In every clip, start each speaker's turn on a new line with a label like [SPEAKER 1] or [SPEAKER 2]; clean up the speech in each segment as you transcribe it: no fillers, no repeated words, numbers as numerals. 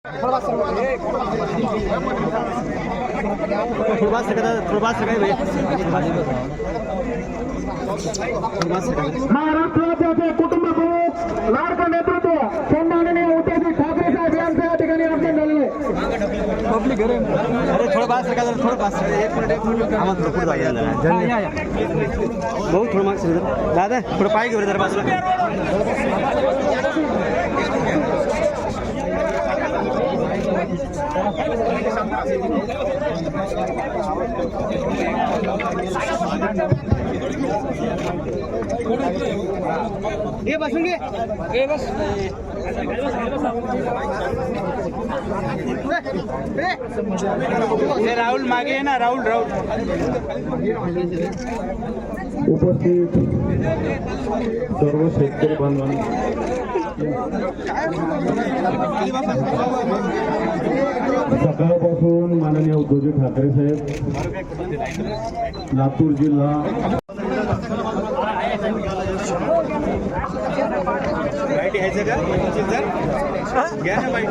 [SPEAKER 1] थोड़ा
[SPEAKER 2] महाराष्ट्राचे कुटुंब लाडका नेतृत्व सन्माननीय उद्धवजी ठाकरे साहेब यांचं या ठिकाणी आगमन झालेलं आहे.
[SPEAKER 1] पब्लिक अरे थोडं पास रखा जरा थोडं पास एक मिनिट आम्हाला पुढे जायला भाऊ थोडं मागचं दादा थोडं पाय घेऊ जरा बाजूला ये बसून घे ए बस राहुल मागे आहे ना राहुल
[SPEAKER 2] उपस्थित सर्व शेतकरी बांधवांना सकाळपासून माननीय उद्धवजी ठाकरे साहेब लातूर जिल्हा
[SPEAKER 1] घ्या ना बाईट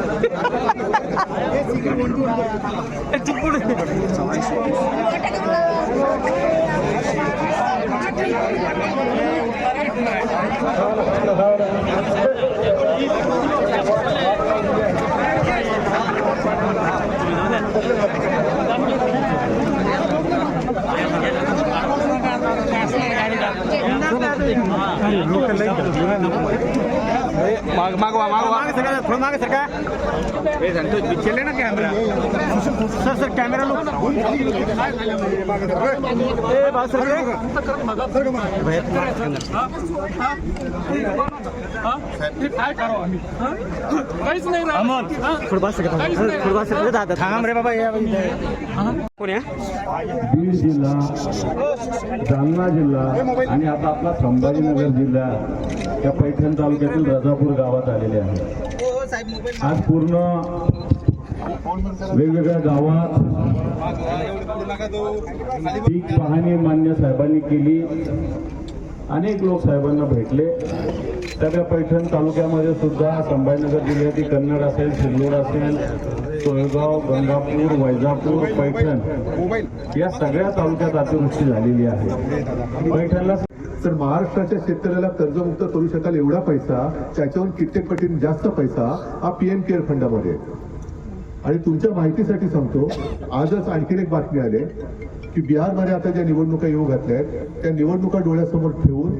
[SPEAKER 1] मागवा थोडं मागे सरका चले ना कॅमेरा सर कॅमेरा लोक काहीच नाही दादा थांब रे बाबा कोण
[SPEAKER 2] बीड जिल्हा जालना जिल्हा आणि आता आपला संभाजीनगर जिल्हा या पैठण तालुक्यातील राजापूर गावात आलेले आहे. आज पूर्ण वेगवेगळ्या गावात पीक पाहणी मान्य साहेबांनी केली. अनेक लोक साहेबांना भेटले. त्या पैठण तालुक्यामध्ये सुद्धा संभाजीनगर जिल्ह्यातील कन्नड असेल, सिल्लोड असेल, सोयगाव, गंगापूर, वैजापूर, पैठण या सगळ्या तालुक्यात अतिवृष्टी झालेली आहे. पैठणला
[SPEAKER 3] तर महाराष्ट्राच्या शेतकऱ्याला कर्जमुक्त करू शकाल एवढा पैसा, त्याच्याहून कित्येक पटीने जास्त पैसा हा पीएम केअर फंडामध्ये. आणि तुमच्या माहितीसाठी सांगतो, आजच आणखीन एक बातमी आली की बिहारमध्ये आता ज्या निवडणुका येऊ घातल्या आहेत त्या निवडणुका डोळ्यासमोर ठेवून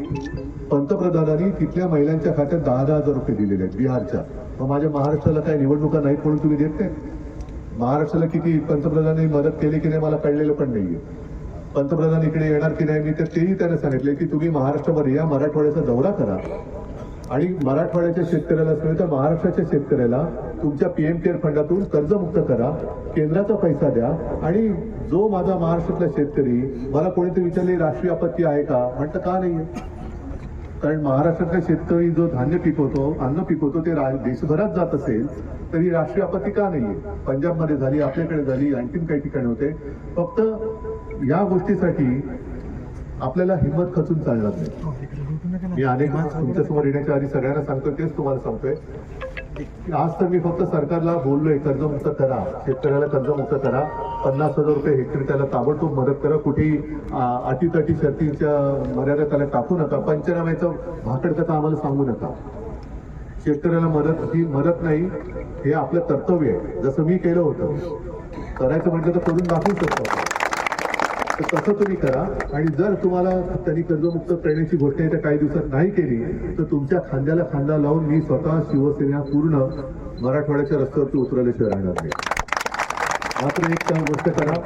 [SPEAKER 3] पंतप्रधानांनी तिथल्या महिलांच्या खात्यात 10,000 रुपये दिलेले आहेत बिहारच्या. मग माझ्या महाराष्ट्राला काय निवडणुका नाहीत म्हणून तुम्ही देत नाही? महाराष्ट्राला किती पंतप्रधानांनी मदत केली की नाही मला कळलेलं पण नाहीये. पंतप्रधान इकडे येणार की नाही मी तर तेही त्याने सांगितले की तुम्ही महाराष्ट्रामध्ये या, मराठवाड्याचा दौरा करा आणि मराठवाड्याच्या शेतकऱ्याला तर महाराष्ट्राच्या शेतकऱ्याला तुमच्या पीएम केअर फंडातून कर्जमुक्त करा, केंद्राचा पैसा द्या. आणि जो माझा महाराष्ट्रातला शेतकरी, मला कोणीतरी विचारले राष्ट्रीय आपत्ती आहे का, म्हटलं का नाहीये? कारण महाराष्ट्रातला शेतकरी जो धान्य पिकवतो, अन्न पिकवतो, ते देशभरात जात असेल तरी राष्ट्रीय आपत्ती का नाहीये? पंजाबमध्ये झाली, आपल्याकडे झाली, आणखीन काही ठिकाणी होते. फक्त या गोष्टीसाठी आपल्याला हिंमत खचून चालणार नाही. मी अनेक तुमच्यासमोर येण्याच्या आधी सगळ्यांना सांगतोय, तेच तुम्हाला सांगतोय. आज तर मी फक्त सरकारला बोललोय कर्जमुक्त करा, शेतकऱ्याला कर्जमुक्त करा, 50,000 रुपये हेक्टरी त्याला ताबडतोब मदत करा, कुठेही अटीतटी शर्तींच्या मर्यादा त्याला टाकू नका, पंचनाम्याचं भाकड कथा आम्हाला सांगू नका. शेतकऱ्याला मदत ही मदत नाही, हे आपलं कर्तव्य आहे. जसं मी केलं होतं, करायचं म्हटलं तर करून दाखवू शकतो. तसं तुम्ही करा. आणि जर तुम्हाला त्यांनी कर्जमुक्त करण्याची घोषणा येत्या काही दिवसात नाही केली तर तुमच्या खांद्याला खांदा लावून मी स्वतः शिवसेना पूर्ण मराठवाड्याच्या रस्त्यावरती उतरल्याशिवाय राहणार नाही. मात्र एक गोष्ट करा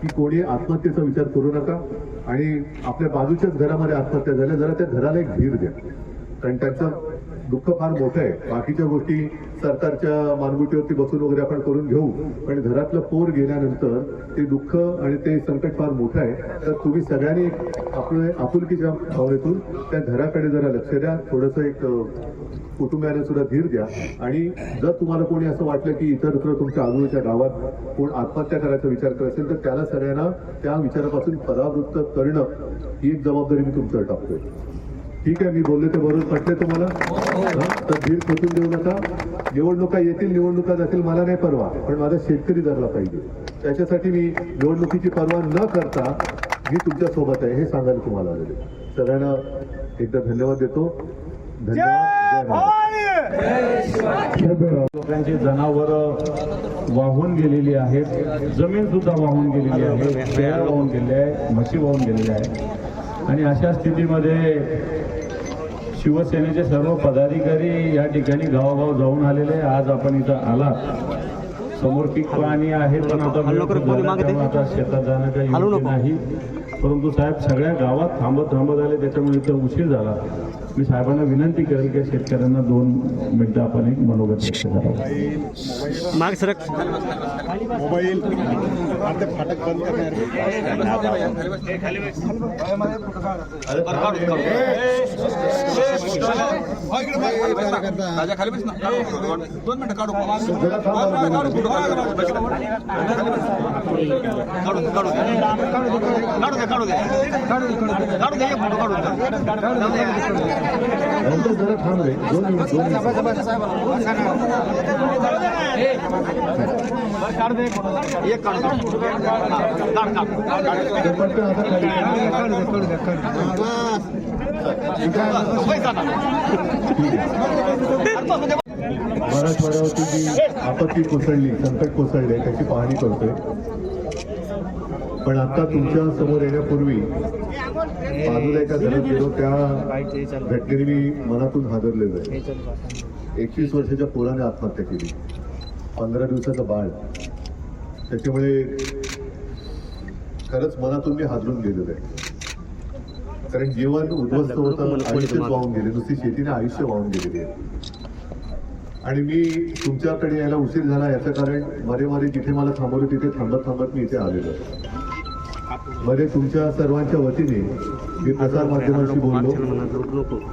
[SPEAKER 3] की कोणी आत्महत्येचा विचार करू नका. आणि आपल्या बाजूच्याच घरामध्ये आत्महत्या झाल्या, जरा त्या घराला एक धीर द्या. कारण त्यांचं दुःख फार मोठं आहे. बाकीच्या गोष्टी सरकारच्या मानगुटीवरती बसून वगैरे आपण करून घेऊ, पण घरातलं पोर गेल्यानंतर ते दुःख आणि ते संकट फार मोठं आहे. तर तुम्ही सगळ्यांनी आपल्या आपुलकीच्या भावनेतून त्या घराकडे जरा लक्ष द्या, थोडंसं एक कुटुंबियाने सुद्धा धीर द्या. आणि जर तुम्हाला कोणी असं वाटलं की इतरत्र तुमच्या आजूबाजूच्या गावात कोण आत्महत्या करायचा विचार करत असेल तर त्याला सगळ्यांना त्या विचारापासून परावृत्त करणं ही एक जबाबदारी मी तुमच्यावर टाकतोय. ठीक आहे, मी बोलले ते बरोबर पटले तुम्हाला. तर धीर खचून देऊ नका. निवडणुका येतील, निवडणुका जातील, मला नाही परवा, पण माझा शेतकरी जगला पाहिजे. त्याच्यासाठी मी निवडणुकीची पर्वा न करता मी तुमच्या सोबत आहे हे सांगायला तुम्हाला आलेले. सगळ्यांना एकदा धन्यवाद देतो. धन्यवाद.
[SPEAKER 2] लोकांची जनावरं वाहून गेलेली आहेत, जमीन सुद्धा वाहून गेलेली आहे, शेळ्या वाहून गेलेल्या आहे, म्हशी वाहून गेलेल्या आहे. आणि अशा स्थितीमध्ये शिवसेनेचे सर्व पदाधिकारी या ठिकाणी गावोगाव जाऊन आलेले. आज आपण इथं आला, समोर पीक पाणी आहे, पण आता आता शेतात जाणं काही योग्य नाही. परंतु साहेब सगळ्या गावात थांबत आले, त्याच्यामुळे इथं उशीर झाला. मी साहेबांना विनंती करेल की शेतकऱ्यांना 2 मिनिटं आपण एक मनोगत व्यक्त करावं.
[SPEAKER 1] माग सरक.
[SPEAKER 3] मोबाईल फाटक बंद जरा थांब रे. 2 मिनिट. मराठवाड्यावरती जी आपत्ती कोसळली, संकट कोसळले, त्याची पाहणी करतोय. पण आता तुमच्या समोर येण्यापूर्वी बाजूला एका घरात गेलो, त्या घटनेने मी मनातून हादरलेलो आहे. 21 वर्षाच्या पोराने आत्महत्या केली, 15 दिवसाचं बाळ. त्याच्यामुळे खरंच मनातून मी हादरून गेलेलो आहे. कारण जीवन उद्ध्वस्त होतं, आयुष्य वाहून गेले, नुसती शेतीने आयुष्य वाहून गेलेली आहे. आणि मी तुमच्याकडे यायला उशीर झाला याचं कारण मध्ये जिथे मला थांबवलं तिथे थांबत मी इथे आलेलो. मध्ये तुमच्या सर्वांच्या वतीने मी प्रसार माध्यमांशी बोललो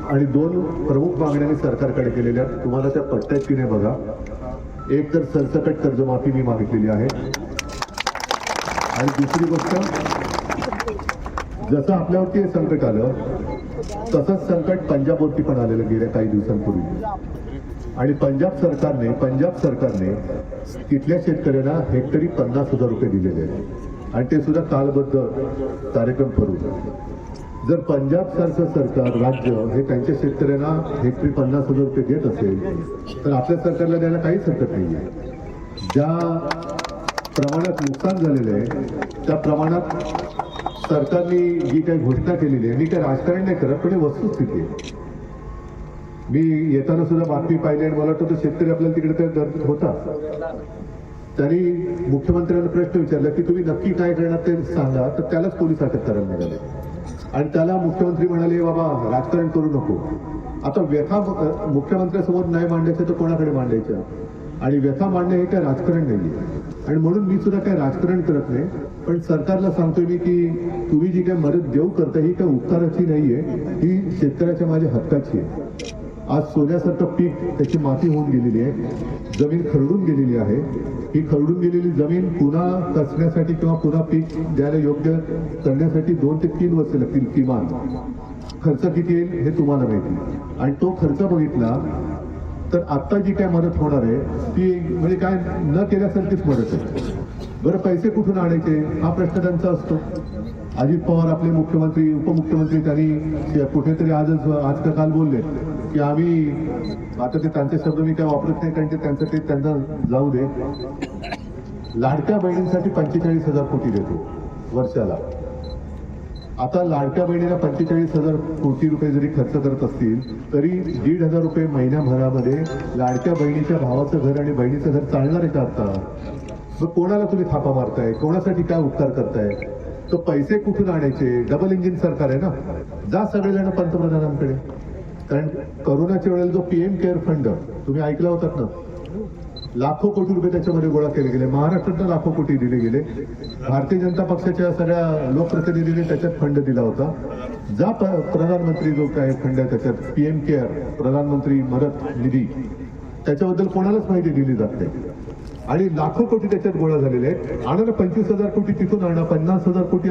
[SPEAKER 3] आणि 2 प्रमुख मागण्या मी सरकारकडे केलेल्या. तुम्हाला त्या पट्ट्यात की नाही बघा. एक तर सरसकट कर्जमाफी मी मागितलेली आहे, आणि दुसरी गोष्ट, जसं आपल्यावरती हे संकट आलं तसंच संकट पंजाबवरती पण आलेलं गेल्या काही दिवसांपूर्वी. आणि पंजाब सरकारने तिथल्या शेतकऱ्यांना हेक्टरी 50,000 रुपये दिलेले आहेत, आणि ते सुद्धा कालबद्ध कार्यक्रम करून. जर पंजाब सारखं सरकार, राज्य हे त्यांच्या शेतकऱ्यांना हेक्टरी 50,000 रुपये देत असेल तर आपल्या सरकारला द्यायला काहीच हरकत नाही आहे. ज्या प्रमाणात नुकसान झालेलं आहे त्या प्रमाणात सरकारने जी काही घोषणा केलेली आहे, मी काही राजकारण नाही करत, पण ही वस्तुस्थिती आहे. मी येताना सुद्धा बातमी पाहिली आणि मला वाटतं शेतकरी आपल्याला तिकडे काय गरज होता. त्यांनी मुख्यमंत्र्यांना प्रश्न विचारला की तुम्ही नक्की काय करणार ते सांगा, तर त्यालाच पोलीस अटक करायला निघाले. आणि त्याला मुख्यमंत्री म्हणाले बाबा राजकारण करू नको. आता व्यथा मुख्यमंत्र्यांसमोर नाही मांडायचं तर कोणाकडे मांडायचं, आणि व्यथा मांडणे हे काय राजकारण नाहीये. आणि म्हणून मी सुद्धा काही राजकारण करत नाही, पण सरकारला सांगतोय मी की तुम्ही जी काही मदत देऊ करता ही काही उपकाराची नाहीये, ही शेतकऱ्याच्या माझ्या हक्काची आहे. आज सोन्यासारखं पीक त्याची माती होऊन गेलेली आहे, जमीन खरडून गेलेली आहे. ही खरडून गेलेली जमीन पुन्हा कसण्यासाठी किंवा पुन्हा पीक द्यायला योग्य करण्यासाठी 2 ते 3 वर्ष लागतील किमान. खर्च किती येईल हे तुम्हाला माहिती, आणि तो खर्च बघितला तर आता जी काय मदत होणार आहे ती म्हणजे काय न केल्यासारखीच मदत आहे. बरं पैसे कुठून आणायचे हा प्रश्न त्यांचा असतो. अजित पवार आपले मुख्यमंत्री, उपमुख्यमंत्री त्यांनी कुठेतरी आज का काल बोलले की आम्ही, आता ते त्यांचे शब्द मी काय वापरत नाही कारण ते त्यांना जाऊ दे, लाडक्या बहिणींसाठी 45,000 कोटी देतो वर्षाला. आता लाडक्या बहिणीला 45,000 कोटी रुपये जरी खर्च करत असतील तरी 1,500 रुपये महिन्याभरामध्ये लाडक्या बहिणीच्या भावाचं घर आणि बहिणीचं घर चालणार आहे का आता? मग कोणाला तुम्ही थापा मारताय, कोणासाठी काय उपकार करताय? तो पैसे कुठून आणायचे? डबल इंजिन सरकार आहे ना. जा सगळेजण पंतप्रधानांकडे. कारण करोनाच्या वेळेला जो PM केअर फंड तुम्ही ऐकला होतात ना, लाखो कोटी रुपये त्याच्यामध्ये गोळा केले गेले. महाराष्ट्रातनं लाखो कोटी दिले गेले. भारतीय जनता पक्षाच्या सगळ्या लोकप्रतिनिधींनी त्याच्यात फंड दिला होता. जा प्रधानमंत्री जो काय फंड आहे त्याच्यात PM केअर, प्रधानमंत्री मदत निधी, त्याच्याबद्दल कोणालाच माहिती दिली जात नाही. आणि लाखो कोटी त्याच्यात गोळा झालेले आहेत. आणा 25,000 कोटी तिथून आणा, 50,000 कोटी